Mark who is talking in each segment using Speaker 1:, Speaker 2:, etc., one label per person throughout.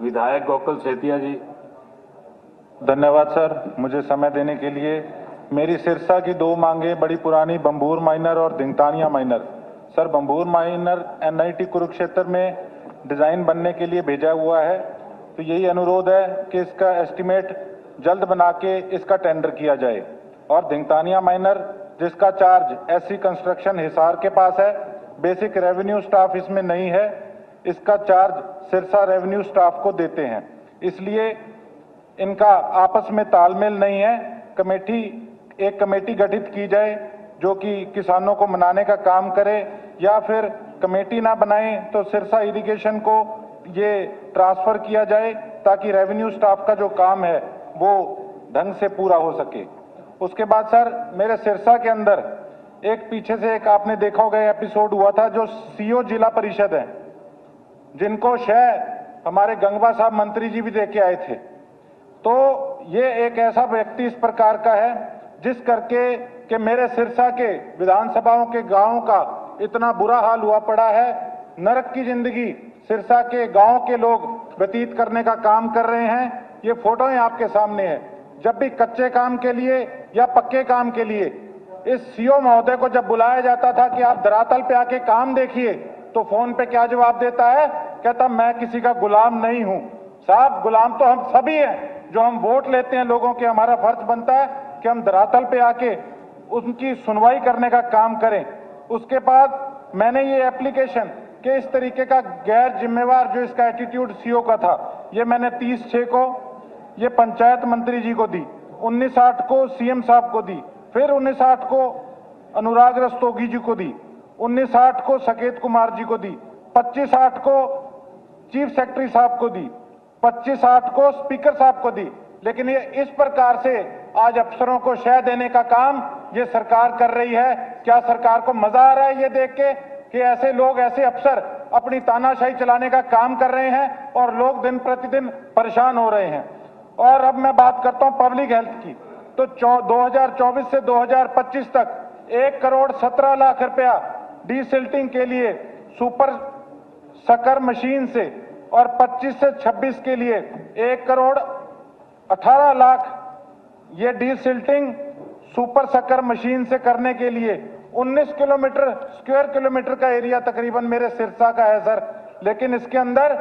Speaker 1: विधायक गोकुल सेतिया जी।
Speaker 2: धन्यवाद सर, मुझे समय देने के लिए। मेरी सिरसा की दो मांगे बड़ी पुरानी बंबूर माइनर और Dhingtania minor. Sir, Bambur minor NIT Kurukshetra में डिजाइन बनने के लिए भेजा हुआ है, तो यही अनुरोध है कि इसका एस्टीमेट जल्द बना के इसका टेंडर किया जाए। और धिंगतानिया माइनर जिसका चार्ज एससी कंस्ट्रक्शन हिसार के पास है, बेसिक रेवेन्यू स्टाफ इसमें नहीं है, इसका चार्ज सिरसा रेवेन्यू स्टाफ को देते हैं, इसलिए इनका आपस में तालमेल नहीं है। एक कमेटी गठित की जाए जो कि किसानों को मनाने का काम करे, या फिर कमेटी ना बनाएं तो सिरसा इरिगेशन को ये ट्रांसफर किया जाए ताकि रेवेन्यू स्टाफ का जो काम है वो ढंग से पूरा हो सके। उसके बाद सर, मेरे सिरसा के अंदर एक पीछे से एक आपने देखा होगा एपिसोड हुआ था, जो सीओ जिला परिषद है जिनको शायद हमारे गंगवा साहब मंत्री जी भी देके आए थे, तो ये एक ऐसा व्यक्ति इस प्रकार का है जिस करके कि मेरे सिरसा के विधानसभाओं के गांवों का इतना बुरा हाल हुआ पड़ा है। नरक की जिंदगी सिरसा के गांव के लोग व्यतीत करने का काम कर रहे हैं। ये फोटोएं आपके सामने है। जब भी कच्चे काम के लिए या पक्के काम के लिए इस सीओ महोदय को जब बुलाया जाता था कि आप धरातल पे आके काम देखिए, तो फोन पे क्या जवाब देता है? कहता मैं किसी का गुलाम नहीं हूं। साहब, गुलाम तो हम सभी हैं जो हम वोट लेते हैं लोगों के। हमारा फर्ज बनता है कि हम धरातल पे आके उनकी सुनवाई करने का काम करें। उसके बाद मैंने ये एप्लीकेशन कि इस तरीके का गैर जिम्मेवार जो इसका एटीट्यूड सीओ का था, ये मैंने 30/6 को ये पंचायत मंत्री जी को दी, 19/8 को सीएम साहब को दी, फिर 19/8 को अनुराग रस्तोगी जी को दी, 19/8 को सकेत कुमार जी को दी, 25/8 को चीफ सेक्रेटरी साहब को दी, 25/8 को स्पीकर साहब को दी। लेकिन ये इस प्रकार से आज अफसरों को शय देने का काम ये सरकार कर रही है। क्या सरकार को मजा आ रहा है ये देख के कि ऐसे लोग, ऐसे अफसर अपनी तानाशाही चलाने का काम कर रहे हैं और लोग दिन प्रतिदिन परेशान हो रहे हैं। और अब मैं बात करता हूं पब्लिक हेल्थ की, तो 2024 से 2025 तक 1,17,00,000 रुपया डीसिल्टिंग के लिए सुपर शक्कर मशीन से और 25 से 26 के लिए 1,18,00,000 ये डीसिल्टिंग सुपर शक्कर मशीन से करने के लिए 19 स्क्वायर किलोमीटर का एरिया तकरीबन मेरे सिरसा का है सर। लेकिन इसके अंदर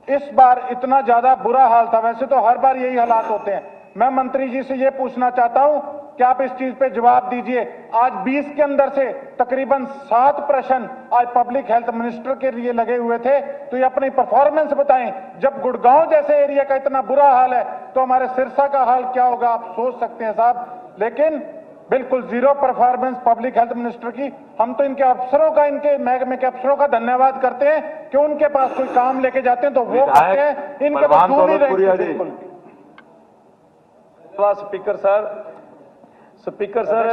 Speaker 2: इस बार इतना ज्यादा बुरा हाल था। वैसे तो हर बार यही हालात होते हैं। मैं मंत्री जी से ये पूछना चाहता हूं कि आप इस चीज पे जवाब दीजिए। आज 20 के अंदर से तकरीबन 7 प्रश्न आज पब्लिक हेल्थ मिनिस्टर के लिए लगे हुए थे, तो ये अपनी परफॉर्मेंस बताएं। जब गुड़गांव जैसे एरिया का इतना बुरा हाल है तो हमारे सिरसा का हाल क्या होगा आप सोच सकते हैं साहब। लेकिन बिल्कुल zero performance public health minister की। हम तो इनके अफसरों का, इनके महकमे के अफसरों का धन्यवाद करते हैं कि उनके पास कोई काम लेके जाते हैं तो वो करते हैं, इनके पास दूर ही रहते हैं।
Speaker 3: स्पीकर सर,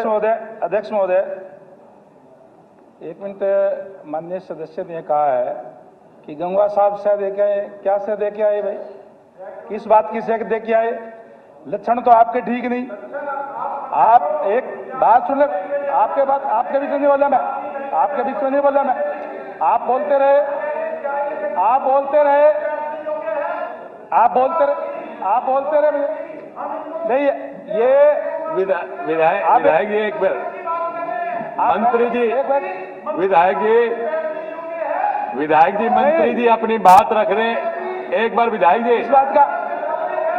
Speaker 3: अध्यक्ष महोदय, एक मिनट। माननीय सदस्य ने कहा है कि गंगवा साहब से देके आए। क्या से देके आए भाई? किस बात की से देके आए? लक्षण तो आपके ठीक नहीं। आप एक बात सुन ले, आपके बीच में नहीं बोला मैं, आपके बीच में नहीं बोला मैं। आप बोलते रहे नहीं। ये
Speaker 1: विधायक जी एक बार, मंत्री जी, विधायक जी मंत्री जी अपनी बात रख रहे हैं। एक बार विधायक जी,
Speaker 3: इस बात का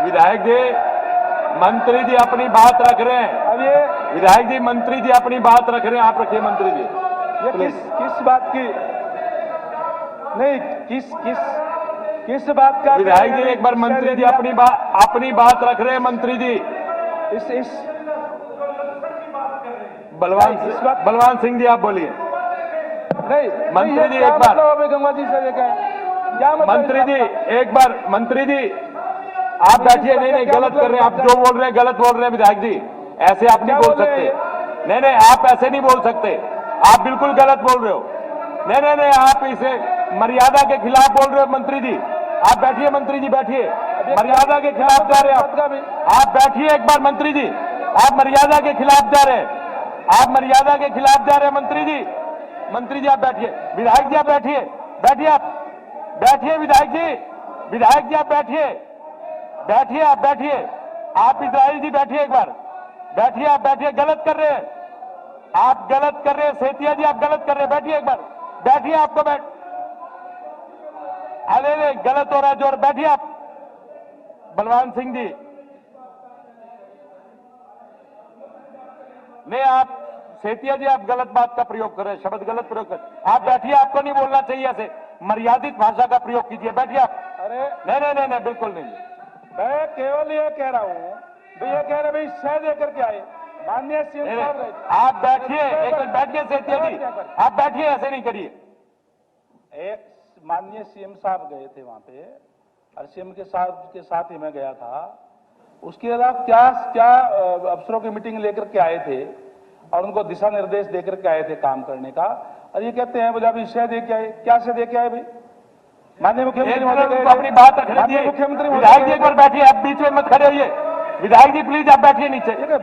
Speaker 1: विधायक जी मंत्री जी अपनी बात रख रहे हैं।
Speaker 3: अब ये
Speaker 1: विधायक जी मंत्री जी अपनी बात रख रहे हैं, आप रखिए मंत्री जी।
Speaker 3: ये किस बात की नहीं, किस बात का?
Speaker 1: विधायक जी एक बार मंत्री जी अपनी बात रख रहे हैं। मंत्री जी
Speaker 3: इस
Speaker 1: बलवान सिंह जी आप बोलिए।
Speaker 3: नहीं
Speaker 1: मंत्री जी एक बार,
Speaker 3: गंगा जी से क्या
Speaker 1: मंत्री जी एक बार, मंत्री जी आप बैठिए। नहीं गलत कर रहे हैं आप, जो बोल रहे हैं गलत बोल रहे हैं विधायक जी। ऐसे आप नहीं बोल सकते। नहीं आप ऐसे नहीं बोल सकते, आप बिल्कुल गलत बोल रहे हो। नहीं आप इसे मर्यादा के खिलाफ बोल रहे हो मंत्री जी। आप बैठिए मंत्री जी, बैठिए। मर्यादा के खिलाफ जा रहे हैं आप बैठिए एक बार मंत्री जी। आप मर्यादा के खिलाफ जा रहे हैं, आप मर्यादा के खिलाफ जा रहे हैं मंत्री जी। मंत्री जी आप बैठिए, विधायक जी आप बैठिए, आप बैठिए विधायक जी। विधायक जी आप बैठिए, बैठिए, आप बैठिए, आप इजराइल जी बैठिए, एक बार बैठिए, आप बैठिए, गलत कर रहे हैं, आप गलत कर रहे हैं, सेतिया जी आप गलत कर रहे हैं, बैठिए एक बार, बैठिए, आपको अरे गलत हो रहा है जोर, बैठिए आप, बलवान सिंह जी, नहीं आप सेतिया जी आप गलत बात का प्रयोग कर रहे हैं, शब्द गलत प्रयोग कर, आप बैठिए, आपको नहीं बोलना चाहिए ऐसे, मर्यादित भाषा का प्रयोग कीजिए, बैठिए आप।
Speaker 3: अरे
Speaker 1: नहीं, बिल्कुल नहीं।
Speaker 3: मैं केवल ये कह रहा हूँ, भाई ये कह रहे भाई सह देकर के आए, माननीय सीएम
Speaker 1: नहीं,
Speaker 3: साहब
Speaker 1: नहीं,
Speaker 3: गए।
Speaker 1: आप बैठिए, एक मिनट बैठिए सेतिया जी, आप बैठिए, ऐसे नहीं करिए।
Speaker 3: एक माननीय सीएम साहब गए थे वहां पे, और सीएम के साथ ही मैं गया था। उसके अलावा क्या क्या अफसरों की मीटिंग लेकर के आए थे और उनको दिशा निर्देश देकर के आए थे काम करने का, और ये कहते हैं बोले अभी शह दे के आए, क्या शह दे के आए भाई? माननीय मुख्यमंत्री महोदय गए थे।
Speaker 1: अपनी बात रखने
Speaker 3: माननीय
Speaker 1: दीजिए,
Speaker 3: मुख्यमंत्री
Speaker 1: विधायक जी एक बार बैठिए, आप बीच में मत खड़े होइए, विधायक जी प्लीज आप बैठिए नीचे।
Speaker 3: महोदय